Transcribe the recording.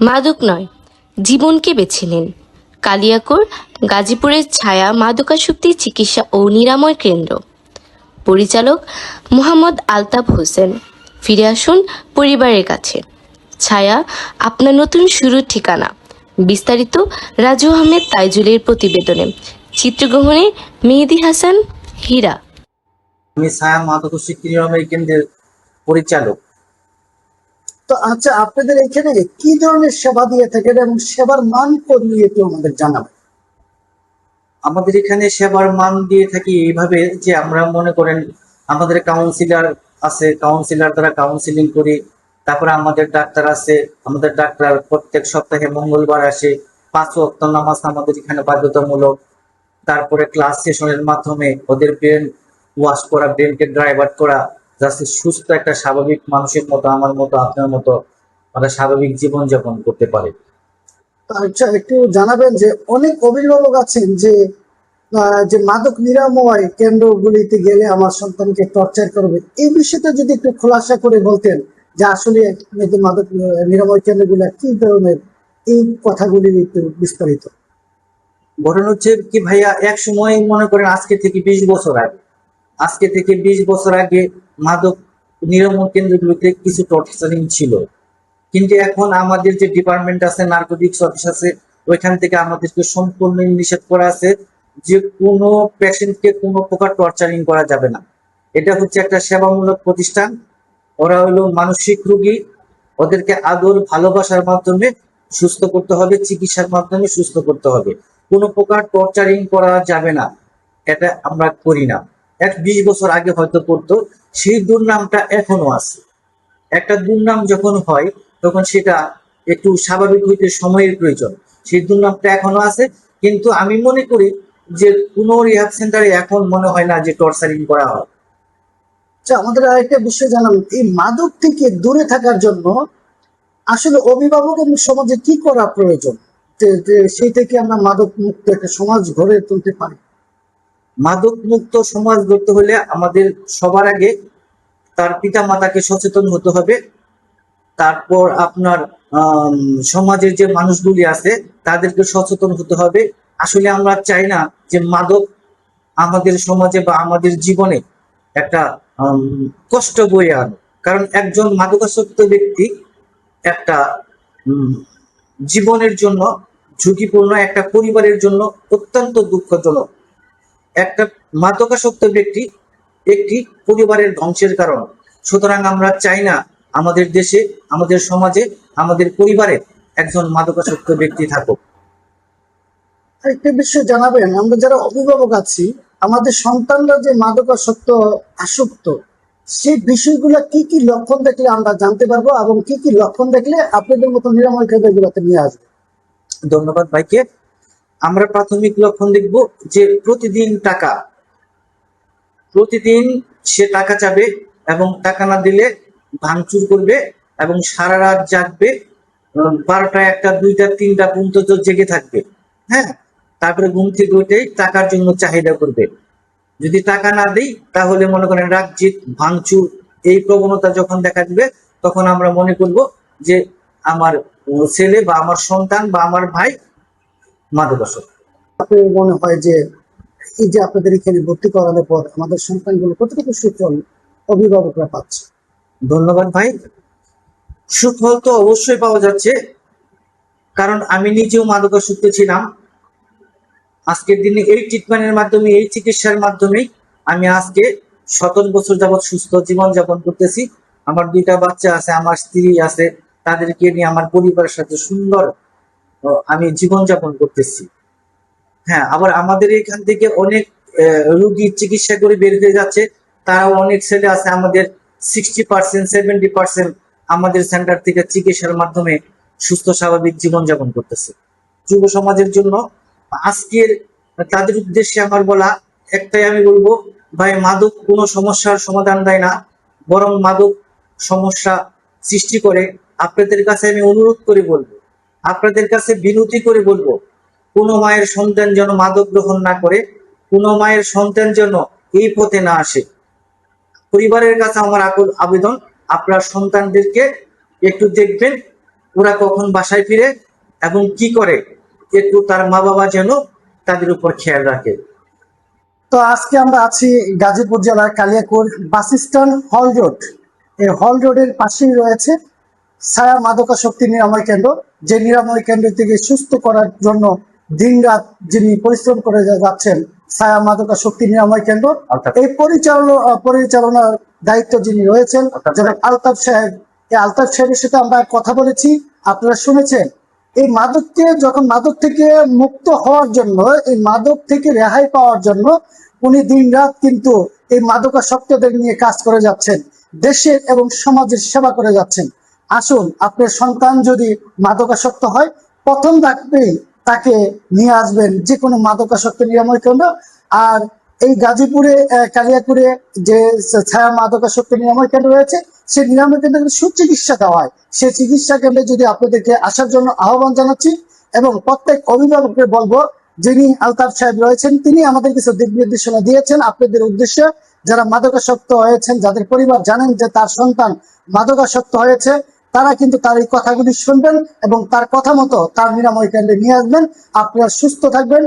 মাদক নয়, জীবনকে বেছে নিন। কালিয়াকৈর গাজীপুরের ছায়া মাদকাসক্তি চিকিৎসা ও নিরাময় কেন্দ্র। পরিচালক মোহাম্মদ আলতাফ হোসেন। ফিরে আসুন পরিবারের কাছে। ছায়া, আপনার নতুন শুরুর ঠিকানা। বিস্তারিত রাজু আহমেদ তাইজুলের প্রতিবেদনে। চিত্রগ্রহণে মেহেদী হাসান, হীরা। আমি ছায়া মাদকাসক্তি নিরাময় কেন্দ্রের পরিচালক। তো আচ্ছা, আপনাদের এখানে কি ধরনের সেবা দিয়ে থাকেন এবং সেবার মান নিয়ে একটু আমাদের জানাবেন। আমাদের এখানে সেবার মান দিয়ে থাকি এইভাবে যে আমরা মনে করেন আমাদের কাউন্সিলর আছে, কাউন্সিলর দ্বারা কাউন্সিলিং করি। তারপরে আমাদের ডাক্তার আছে, আমাদের ডাক্তার প্রত্যেক সপ্তাহে মঙ্গলবার আসে। 5 ওয়াক্ত নামাজ আমাদের এখানে বাধ্যতামূলক। তারপরে ক্লাস সেশনের মাধ্যমে ওদের ব্রেন ওয়াশ করা, ব্রেনকে ড্রাইভার করা, যাতে সুস্থ একটা স্বাভাবিক মানুষের মতো, আমার মতো, আপনার মতো ওরা স্বাভাবিক জীবন যাপন করতে পারে। আচ্ছা, একটু জানাবেন যে অনেক অভিভাবক আছেন যে যে মাদক নিরাময় কেন্দ্রগুলিতে গেলে আমার সন্তানকে টর্চার করবে, এই বিষয়টা যদি একটু খোলাসা করে বলতেন যে আসলে মাদক নিরাময় কেন্দ্রগুলো কি ধরনের, এই কথাগুলি একটু বিস্তারিত। ঘটনা হচ্ছে কি ভাইয়া, এক সময় মনে করেন আজকে থেকে 20 বছর আগে মাদক নিরাময় কেন্দ্রগুলোতে কিছু টর্চারিং ছিল, কিন্তু এখন আমাদের যে ডিপার্টমেন্ট আছে, নার্কোটিক্স অফিস আছে, ওইখান থেকে আমাদেরকে সম্পূর্ণ নিষেধ করা আছে যে কোনো পেশেন্টকে কোনো প্রকার টর্চারিং করা যাবে না। এটা হচ্ছে একটা সেবামূলক প্রতিষ্ঠান। ওরা হলো মানসিক রোগী, ওদেরকে আদর ভালোবাসার মাধ্যমে সুস্থ করতে হবে, চিকিৎসার মাধ্যমে সুস্থ করতে হবে। কোনো প্রকার টর্চারিং করা যাবে না, এটা আমরা করি না। 20 বছর আগে হয়তো করতো, সেই দুর্নামটা এখনো আছে। একটা দুর্নাম যখন হয় তখন সেটা একটু স্বাভাবিক হইতে সময়ের প্রয়োজন। সেই দুর্নামটা এখনো আছে, কিন্তু আমি মনে করি যে কোনো রিহ্যাব সেন্টারে এখন মনে হয় না যে টর্চারিং করা হয়। আচ্ছা, আমাদের আরেকটা বিষয় জানাবেন, এই মাদক থেকে দূরে থাকার জন্য আসলে অভিভাবক এবং সমাজে কি করা প্রয়োজন, সেই থেকে আমরা মাদক মুক্ত একটা সমাজ গড়ে তুলতে পারি। মাদক মুক্ত সমাজ গড়তে হলে আমাদের সবার আগে তার পিতা মাতাকে সচেতন হতে হবে। তারপর আপনার সমাজের যে মানুষগুলি আছে তাদেরকে সচেতন হতে হবে। আসলে আমরা চাই না যে মাদক আমাদের সমাজে বা আমাদের জীবনে একটা কষ্ট বয়ে আনে। কারণ একজন মাদকাসক্ত ব্যক্তি একটা জীবনের জন্য ঝুঁকিপূর্ণ, একটা পরিবারের জন্য অত্যন্ত দুঃখজনক। একটা মাদকাসক্ত ব্যক্তি একটি পরিবারের ধ্বংসের কারণ। সুতরাং আমরা চাই না আমাদের দেশে, আমাদের সমাজে, আমাদের পরিবারে একজন মাদকাসক্ত ব্যক্তি থাকুক। আরেকটা বিষয় জানাবেন, আমরা যারা অভিভাবক আছি, আমাদের সন্তানরা যে মাদকাসক্ত আসক্ত, সেই বিষয়গুলো কি কি লক্ষণ দেখলে আমরা জানতে পারবো এবং কি কি লক্ষণ দেখলে আপনাদের মতো নিরাময় কেন্দ্রগুলোতে নিয়ে আসবে। ধন্যবাদ ভাইকে। আমরা প্রাথমিক লক্ষণ দেখব যে প্রতিদিন সে টাকা চাবে এবং টাকা না দিলে ভাঙচুর করবে এবং সারা রাত জাগবে, 12টা 1টা 2টা 3টা পর্যন্ত জেগে থাকবে। হ্যাঁ, তারপরে ঘুম থেকে উঠে টাকার জন্য চাহিদা করবে। যদি টাকা না দেই তাহলে মনে করেন রাগ, জিত, ভাঙচুর, এই প্রবণতা যখন দেখা দিবে তখন আমরা মনে করব যে আমার ছেলে বা আমার সন্তান বা আমার ভাই মাদকাসক্ত। আপনার মনে হয় যে এই যে আপনাদের এখানে ভর্তি করানোর পর আমাদের সন্তানগুলো কতটুকু সুফল অভিভাবকরা পাচ্ছে? ধন্যবাদ ভাই। সুফল তো অবশ্যই পাওয়া যাচ্ছে, কারণ আমি নিজেও মাদকাসক্ত ছিলাম। আজকের দিনে এই ট্রিটমেন্টের মাধ্যমে, এই চিকিৎসার মাধ্যমে আমি আজকে 17 বছর যাবৎ সুস্থ জীবন যাপন করতেছি। আমার 2টা বাচ্চা আছে, আমার স্ত্রী আছে, তাদেরকে নিয়ে আমার পরিবারের সাথে সুন্দর আমি জীবন যাপন করতেছি। হ্যাঁ, আবার আমাদের এখান থেকে অনেক রোগী চিকিৎসা করে বের হয়ে যাচ্ছে। তারাও অনেক ছেলে আছে আমাদের, 60% 70% আমাদের সেন্টার থেকে চিকিৎসার মাধ্যমে সুস্থ স্বাভাবিক জীবন যাপন করতেছে। যুব সমাজের জন্য আজকের তাদের উদ্দেশ্যে আমার বলা একটাই, আমি বলবো ভাই, মাদক কোনো সমস্যার সমাধান দেয় না, বরং মাদক সমস্যা সৃষ্টি করে। আপনাদের কাছে আমি অনুরোধ করে বলবো, আপনাদের কাছে বিনতি করে বলবো, কোনো মায়ের সন্তান যেন মাদক গ্রহণ না করে, কোনো মায়ের সন্তান যেন এই পথে না আসে। পরিবারের কাছে আমার আকুল আবেদন, আপনার সন্তানদেরকে একটু দেখবেন, ওরা কখন বাসায় ফিরে এবং কি করে, একটু তার মা বাবা যেন তাদের উপর খেয়াল রাখে। তো আজকে আমরা আছি গাজীপুর জেলার Kaliakair bus stand hall road. এই হল রোডের পাশেই রয়েছে ছায়া মাদকাসক্তি নিরাময় কেন্দ্র, যে নিরাময় কেন্দ্র থেকে সুস্থ করার জন্য দিনরাত যিনি পরিশ্রম করে যাচ্ছেন, ছায়া মাদকাসক্তি নিরাময় কেন্দ্র। এই পরিচালনার দায়িত্ব যিনি রয়েছেন জনাব আলতাফ সাহেব। এই আলতাফ সাহেবের সাথে আমরা কথা বলেছি, আপনারা শুনেছেন। এই মাদক থেকে মুক্ত হওয়ার জন্য, এই মাদক থেকে রেহাই পাওয়ার জন্য উনি দিনরাত কিন্তু এই মাদকাসক্তদের নিয়ে কাজ করে যাচ্ছেন, দেশের এবং সমাজের সেবা করে যাচ্ছেন। আসুন, আপনার সন্তান যদি মাদকাসক্ত হয়, প্রথম ধাপেই তাকে নিয়ে আসবেন যে কোনো মাদকাসক্ত নিরাময় কেন্দ্র। আর এই গাজীপুরে কালিয়াকুরে যে ছায়া মাদকাসক্ত নিরাময় কেন্দ্র রয়েছে, সেই নিরাময় কেন্দ্রে সুচিকিৎসা দেওয়া হয়। সেই চিকিৎসা কেন্দ্রে যদি আপনাদেরকে আসার জন্য আহ্বান জানাচ্ছি, এবং প্রত্যেক অভিভাবককে বলবো, যিনি আলতাফ সাহেব রয়েছেন তিনি আমাদের কিছু দিক নির্দেশনা দিয়েছেন আপনাদের উদ্দেশ্যে। যারা মাদকাসক্ত হয়েছেন, যাদের পরিবার জানেন যে তার সন্তান মাদকাসক্ত হয়েছে, তারা কিন্তু তার এই কথাগুলি শুনবেন এবং তার কথা মতো তার নিরাময় কেন্দ্রে নিয়ে আসবেন। আপনারা সুস্থ থাকবেন,